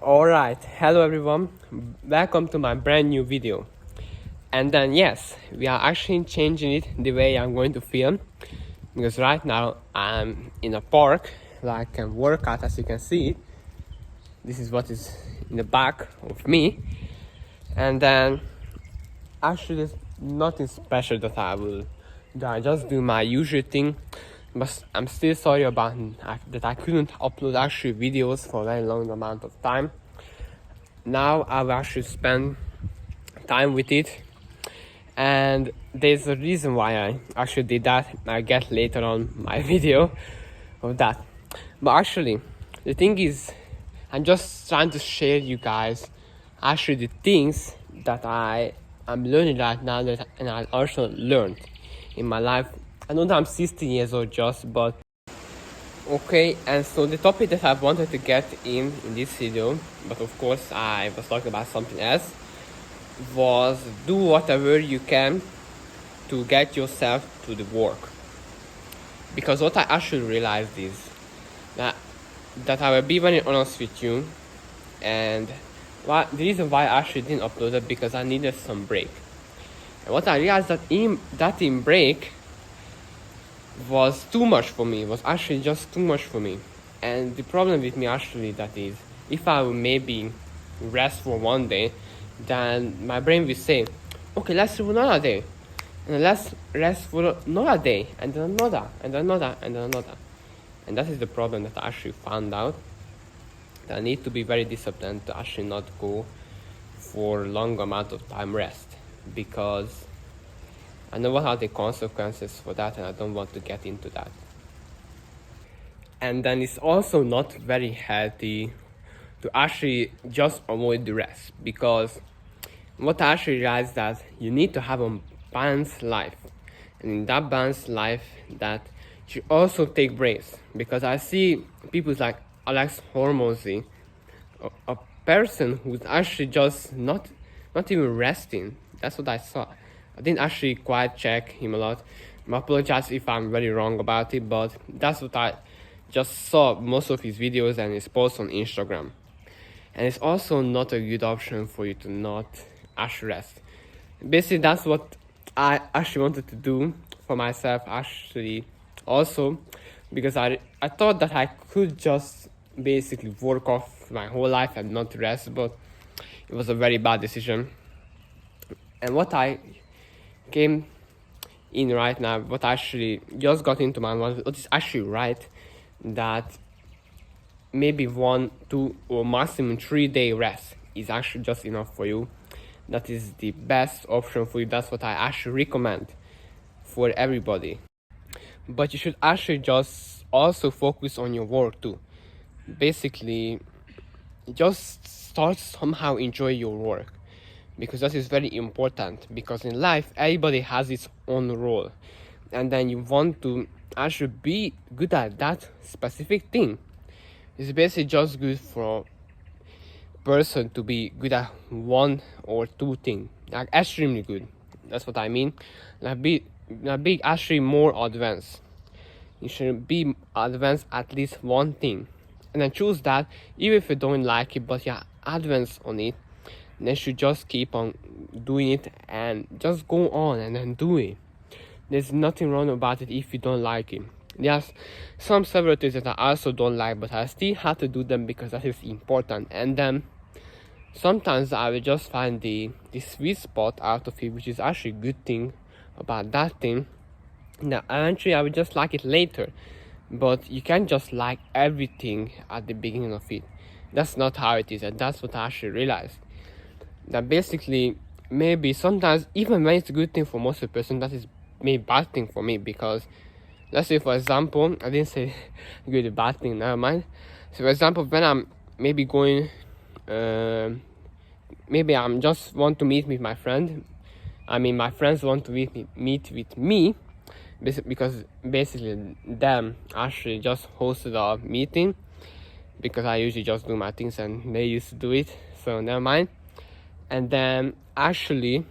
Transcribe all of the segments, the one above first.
Alright, hello everyone, welcome to my brand new video. And then yes, we are actually changing it the way I'm going to film, because right now I'm in a park where I can work out. As you can see, this is what is in the back of me. And then actually there's nothing special that I will do. I just do my usual thing, but I'm still sorry about that I couldn't upload actually videos for a very long amount of time. Now I've actually spent time with it, and there's a reason why I actually did that. I'll get later on my video of that. But actually the thing is, I'm just trying to share you guys actually the things that I'm learning right now and I also learned in my life. I know that I'm 16 years old just, but okay. And so the topic that I wanted to get in this video, but of course I was talking about something else, was do whatever you can to get yourself to the work. Because what I actually realized is that I will be very honest with you, and the reason why I actually didn't upload it, because I needed some break. And what I realized that in break was too much for me, was actually just too much for me. And the problem with me actually that is, if I will maybe rest for one day, then my brain will say, okay, let's do another day, and let's rest for another day, and then another, and another, and another. And that is the problem that I actually found out, that I need to be very disciplined to actually not go for long amount of time rest, because I know what are the consequences for that, and I don't want to get into that. And then it's also not very healthy to actually just avoid the rest, because what I actually realized that you need to have a balanced life, and in that balanced life that you also take breaks. Because I see people like Alex Hormozy, a person who's actually just not even resting. That's what I saw. I didn't actually quite check him a lot. I apologize if I'm very wrong about it, but that's what I just saw most of his videos and his posts on Instagram. And it's also not a good option for you to not actually rest. Basically, that's what I actually wanted to do for myself actually also, because I thought that I could just basically work off my whole life and not rest, but it was a very bad decision. And what I came in right now, what actually just got into my mind, what is actually right, that maybe 1, 2, or maximum 3-day rest is actually just enough for you. That is the best option for you. That's what I actually recommend for everybody. But you should actually just also focus on your work too. Basically, just start somehow enjoy your work, because that is very important. Because in life, everybody has its own role, and then you want to actually be good at that specific thing. It's basically just good for person to be good at 1 or 2 things, like extremely good. That's what I mean. Like be actually more advanced. You should be advanced at least 1 thing, and then choose that. Even if you don't like it, but you're advanced on it, then you should just keep on doing it and just go on and then do it. There's nothing wrong about it if you don't like it. There's some several things that I also don't like, but I still have to do them because that is important. And then sometimes I will just find the sweet spot out of it, which is actually a good thing about that thing. Now eventually I will just like it later, but you can't just like everything at the beginning of it. That's not how it is, and that's what I actually realized. That basically, maybe sometimes, even when it's a good thing for most of the person, that is maybe bad thing for me. Because let's say, for example, I didn't say good or bad thing, never mind. So for example, when I'm maybe going, maybe I'm just want to meet with my friend. I mean, my friends want to meet with me, because basically them actually just hosted a meeting, because I usually just do my things and they used to do it, so never mind. And then actually,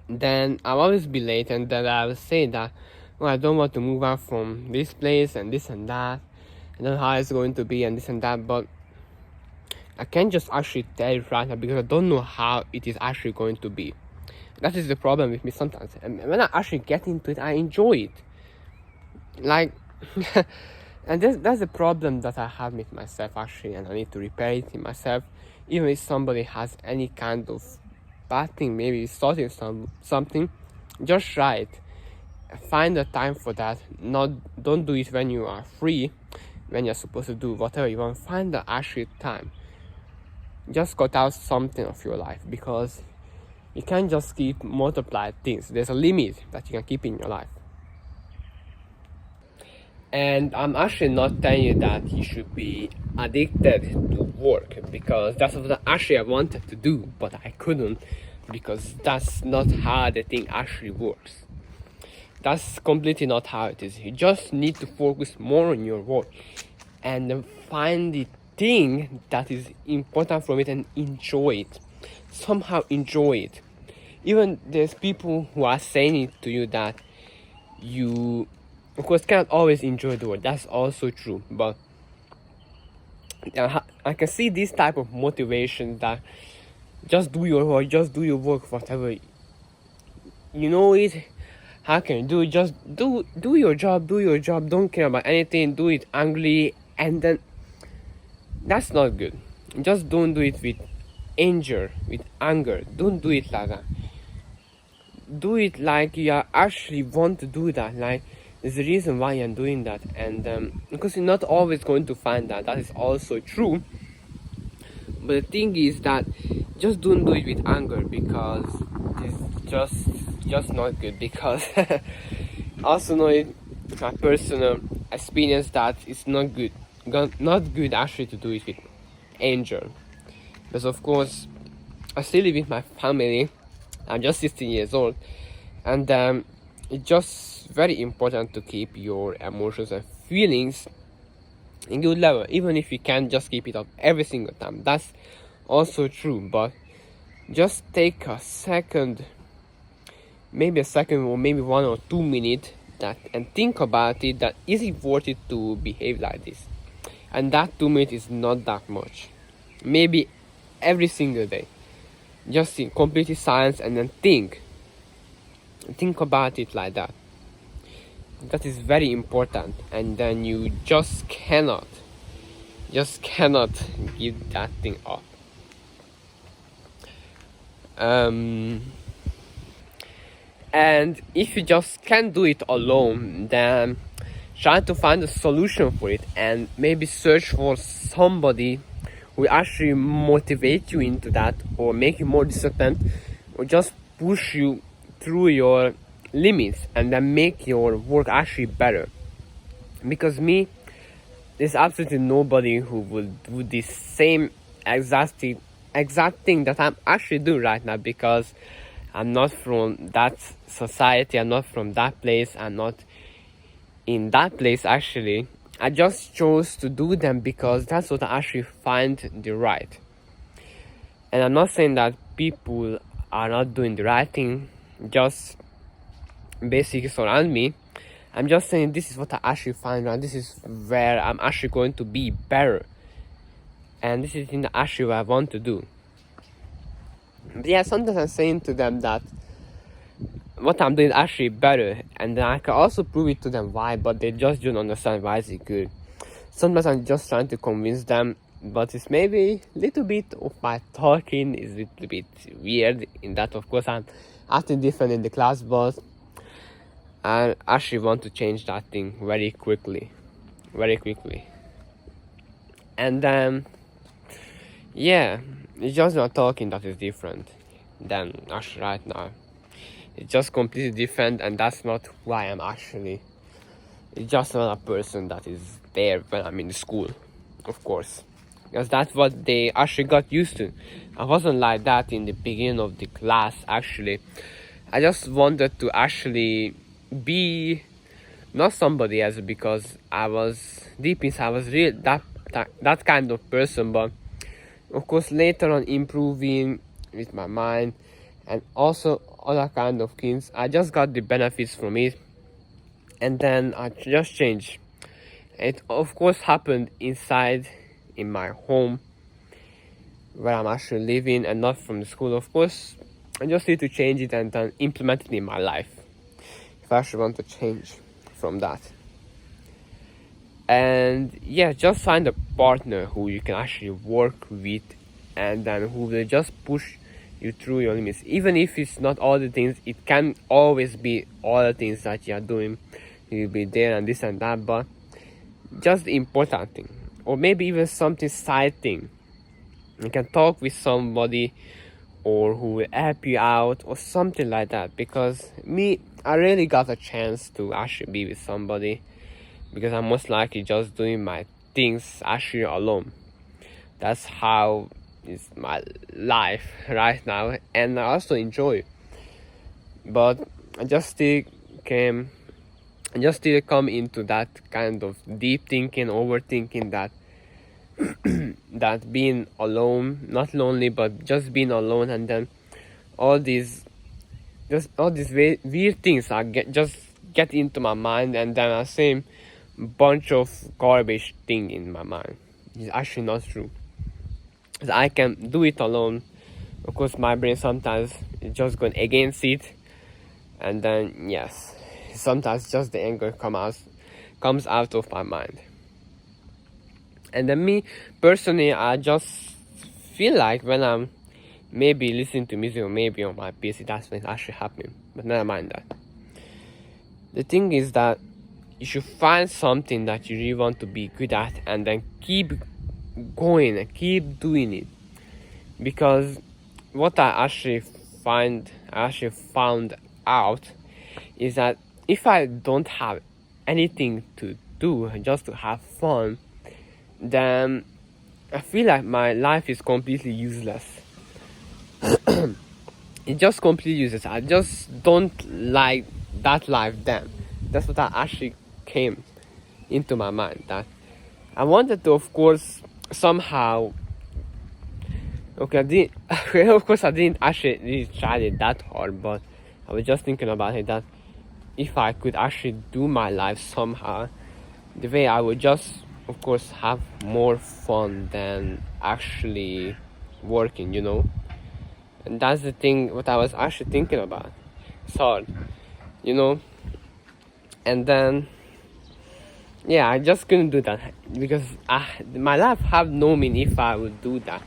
then I'll always be late, and then I will say that, well, I don't want to move out from this place and this and that, and then how it's going to be and this and that. But I can't just actually tell you right now because I don't know how it is actually going to be. That is the problem with me sometimes. And when I actually get into it, I enjoy it. Like, and that's the problem that I have with myself actually, and I need to repair it in myself. Even if somebody has any kind of bad thing, maybe starting something, just try it. Find a time for that. Don't do it when you are free, when you're supposed to do whatever you want. Find the actual time. Just cut out something of your life, because you can't just keep multiply things. There's a limit that you can keep in your life. And I'm actually not telling you that you should be addicted to work, because that's what actually I wanted to do, but I couldn't, because that's not how the thing actually works. That's completely not how it is. You just need to focus more on your work and then find the thing that is important from it and enjoy it. Somehow enjoy it. Even there's people who are saying it to you that you, of course, cannot always enjoy the work. That's also true. But I can see this type of motivation that just do your work, whatever. You know it. How can you do it? Just do your job, don't care about anything, do it angrily, and then that's not good. Just don't do it with anger. Don't do it like that. Do it like you actually want to do that. Like, there's a reason why I'm doing that, and because you're not always going to find that. That is also true. But the thing is that just don't do it with anger, because it's just not good. Because I also know it, my personal experience, that it's not good actually to do it with anger. Because of course I still live with my family. I'm just 16 years old, and it's just very important to keep your emotions and feelings in good level, even if you can't just keep it up every single time. That's also true, but just take a second, maybe or maybe 1 or 2 minutes, and think about it, that is it worth it to behave like this? And that 2 minutes is not that much. Maybe every single day, just in completely silence, and then think about it like that. That is very important. And then you just cannot give that thing up. And if you just can't do it alone, then try to find a solution for it, and maybe search for somebody who actually motivate you into that, or make you more disciplined, or just push you through your limits, and then make your work actually better. Because there's absolutely nobody who will do the same exact thing that I'm actually doing right now, because I'm not from that society, I'm not from that place, I'm not in that place actually. I just chose to do them because that's what I actually find the right. And I'm not saying that people are not doing the right thing just basically surround me. I'm just saying this is what I actually find right. This is where I'm actually going to be better. And this is the thing that actually what I want to do. But yeah, sometimes I'm saying to them that what I'm doing is actually better, and then I can also prove it to them why, but they just don't understand why is it good. Sometimes I'm just trying to convince them, but it's maybe a little bit of my talking is a little bit weird, in that of course I'm acting different in the class, but I actually want to change that thing very quickly. And then yeah, it's just not talking that is different than actually right now. It's just completely different, and that's not who I am actually. It's just not a person that is there when I'm in the school, of course. Because that's what they actually got used to. I wasn't like that in the beginning of the class actually. I just wanted to actually be not somebody else, because I was deep inside, I was real that kind of person. But of course later on, improving with my mind and also other kind of things, I just got the benefits from it, and then I just changed. It of course happened inside in my home, where I'm actually living and not from the school. Of course, I just need to change it and then implement it in my life if I actually want to change from that. And yeah, just find a partner who you can actually work with and then who will just push you through your limits. Even if it's not all the things, it can always be all the things that you are doing. You'll be there and this and that, but just the important thing, or maybe even something side thing. You can talk with somebody or who will help you out or something like that. Because me, I really got a chance to actually be with somebody because I'm most likely just doing my things actually alone. That's how is my life right now, and I also enjoy it. But I just still come into that kind of deep thinking, overthinking, that that being alone, not lonely, but just being alone, and then all these weird things just get into my mind, and then I same bunch of garbage thing in my mind. It's actually not true. I can do it alone. Of course, my brain sometimes is just going against it, and then yes, sometimes just the anger comes out of my mind. And then me personally, I just feel like when I'm maybe listening to music or maybe on my PC, that's when it's actually happening. But never mind that. The thing is that you should find something that you really want to be good at and then keep going and keep doing it. Because what I actually found out is that if I don't have anything to do just to have fun, then I feel like my life is completely useless. It's just completely useless. I just don't like that life then. That's what I actually came into my mind, that I wanted to, of course, somehow. Okay, of course I didn't actually really try it that hard, but I was just thinking about it, that if I could actually do my life somehow, the way I would just, of course, have more fun than actually working, And that's the thing, what I was actually thinking about. It's hard, And then, yeah, I just couldn't do that because my life have no meaning if I would do that.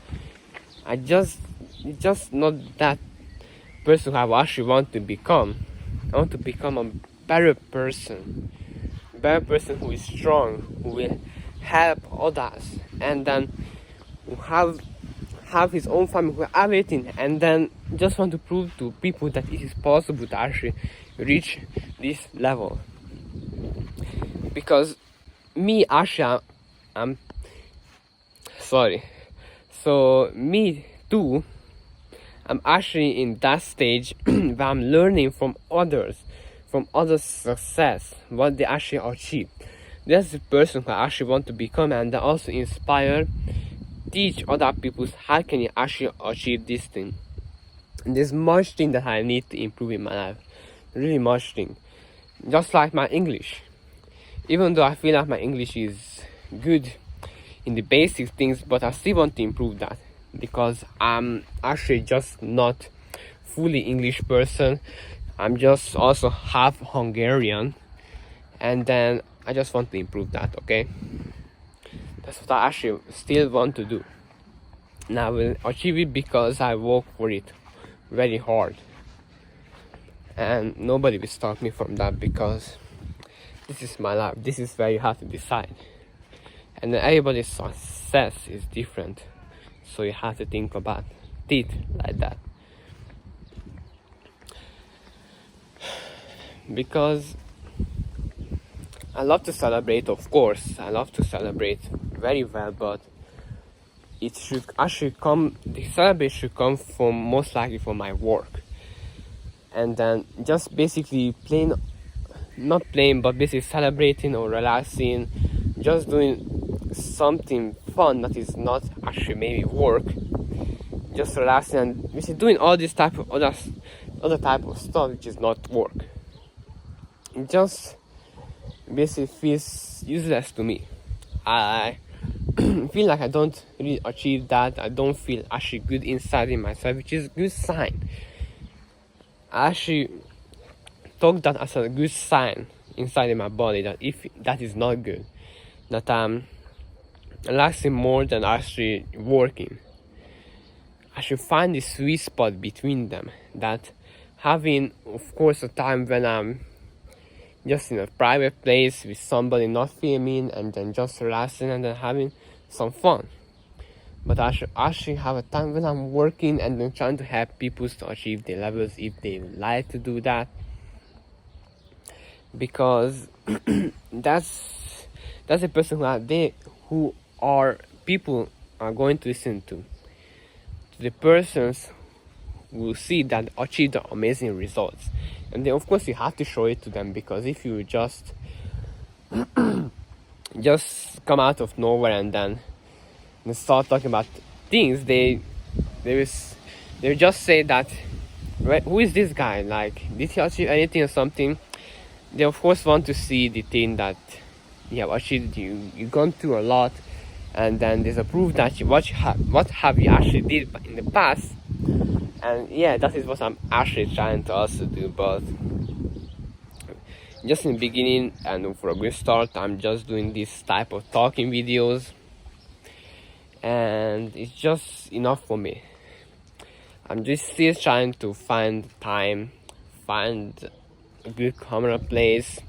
It's just not that person who I actually want to become. I want to become a better person who is strong, who will help others, and then who have his own family, who have everything, and then just want to prove to people that it is possible to actually reach this level. Because me, actually, I'm sorry. So me too, I'm actually in that stage where I'm learning from others' success, what they actually achieve. That's the person who I actually want to become, and I also inspire, teach other people how can you actually achieve this thing. And there's much thing that I need to improve in my life, really much thing. Just like my English, even though I feel like my English is good in the basic things, but I still want to improve that because I'm actually just not fully English person. I'm just also half Hungarian, and then I just want to improve that, okay? That's what I actually still want to do. And I will achieve it because I work for it very hard. And nobody will stop me from that because this is my life. This is where you have to decide. And everybody's success is different. So you have to think about it like that. Because I love to celebrate, of course. I love to celebrate very well, but it should actually the celebration should come from, most likely, from my work. And then just basically not playing, but basically celebrating or relaxing, just doing something fun that is not actually maybe work, just relaxing and basically doing all this type of other type of stuff which is not work. It just basically feels useless to me. I feel like I don't really achieve that. I don't feel actually good inside in myself, which is a good sign. I actually took that as a good sign inside in my body, that if that is not good, that I'm relaxing more than actually working. I should find the sweet spot between them, that having, of course, a time when I'm just in a private place with somebody not filming, and then just relaxing and then having some fun. But I should actually have a time when I'm working and then trying to help people to achieve their levels if they like to do that. Because that's a person who are people are going to listen to the persons who see that achieve the amazing results. And then of course you have to show it to them, because if you just come out of nowhere and then start talking about things, they just say that, who is this guy, like, did he achieve anything or something? They of course want to see the thing that you have achieved. You've gone through a lot, and then there's a proof that what have you actually did in the past. And yeah, that is what I'm actually trying to also do. But just in the beginning, and for a good start, I'm just doing this type of talking videos, and it's just enough for me. I'm just still trying to find time, find a good camera place,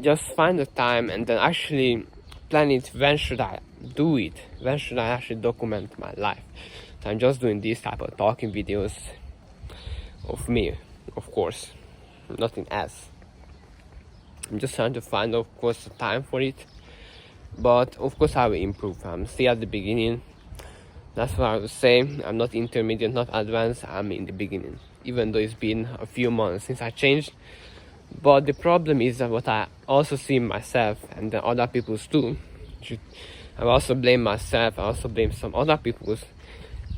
just find the time, and then actually plan it. When should I do it? When should I actually document my life? So I'm just doing this type of talking videos of me, of course, nothing else. I'm just trying to find, of course, the time for it. But of course I will improve. I'm still at the beginning. That's what I would say. I'm not intermediate, not advanced. I'm in the beginning, even though it's been a few months since I changed. But the problem is that what I also see myself and the other people's too. I also blame myself. I also blame some other people's,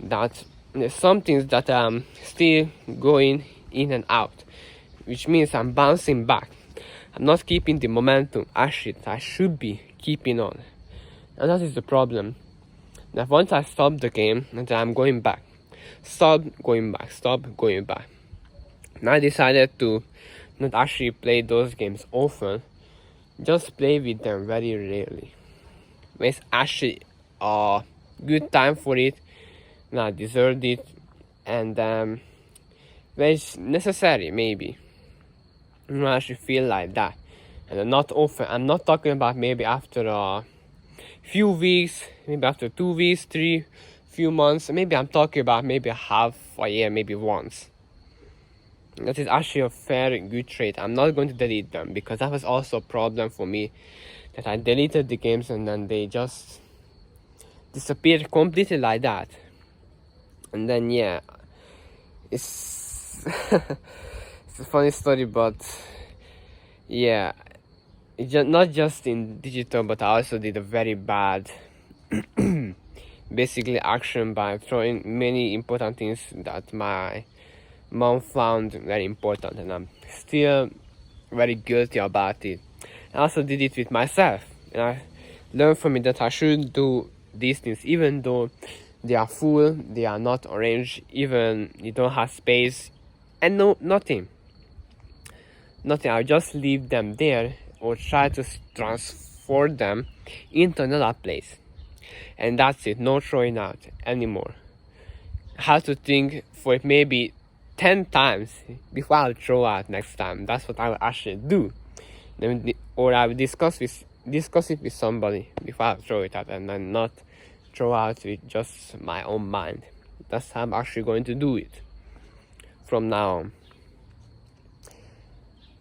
that there's some things that I'm still going in and out, which means I'm bouncing back. I'm not keeping the momentum I should be keeping on. And that is the problem. That once I stop the game, and then I'm going back. Stop going back. And I decided to not actually play those games often. Just play with them very rarely. When it's actually a good time for it, and I deserved it, and when it's necessary, maybe. I actually feel like that. And not often. I'm not talking about maybe after a few weeks, maybe after 2 weeks, 3 few months. Maybe I'm talking about maybe half a year, maybe once. That is actually a very good trait. I'm not going to delete them, because that was also a problem for me, that I deleted the games and then they just disappeared completely like that. And then yeah, it's it's a funny story, but yeah, it's not just in digital, but I also did a very bad basically action by throwing many important things that my mom found very important, and I'm still very guilty about it. I also did it with myself, and I learned from it that I shouldn't do these things, even though they are full, they are not arranged, even you don't have space, and nothing. I'll just leave them there, or try to transfer them into another place, and that's it. No throwing out anymore. I have to think for it maybe 10 times before I'll throw out next time. That's what I will actually do. Or I will discuss it with somebody before I throw it out, and then not throw out with just my own mind. That's how I'm actually going to do it from now on.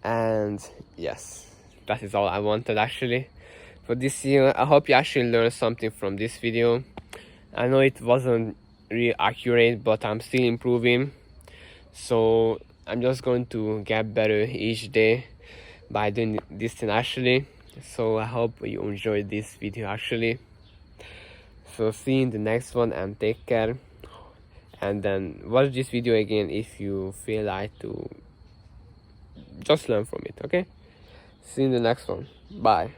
And yes, that is all I wanted actually for this year. I hope you actually learned something from this video. I know it wasn't really accurate, but I'm still improving. So I'm just going to get better each day by doing this thing actually. So I hope you enjoyed this video actually. So see you in the next one, and take care. And then watch this video again if you feel like to just learn from it, okay? See you in the next one. Bye.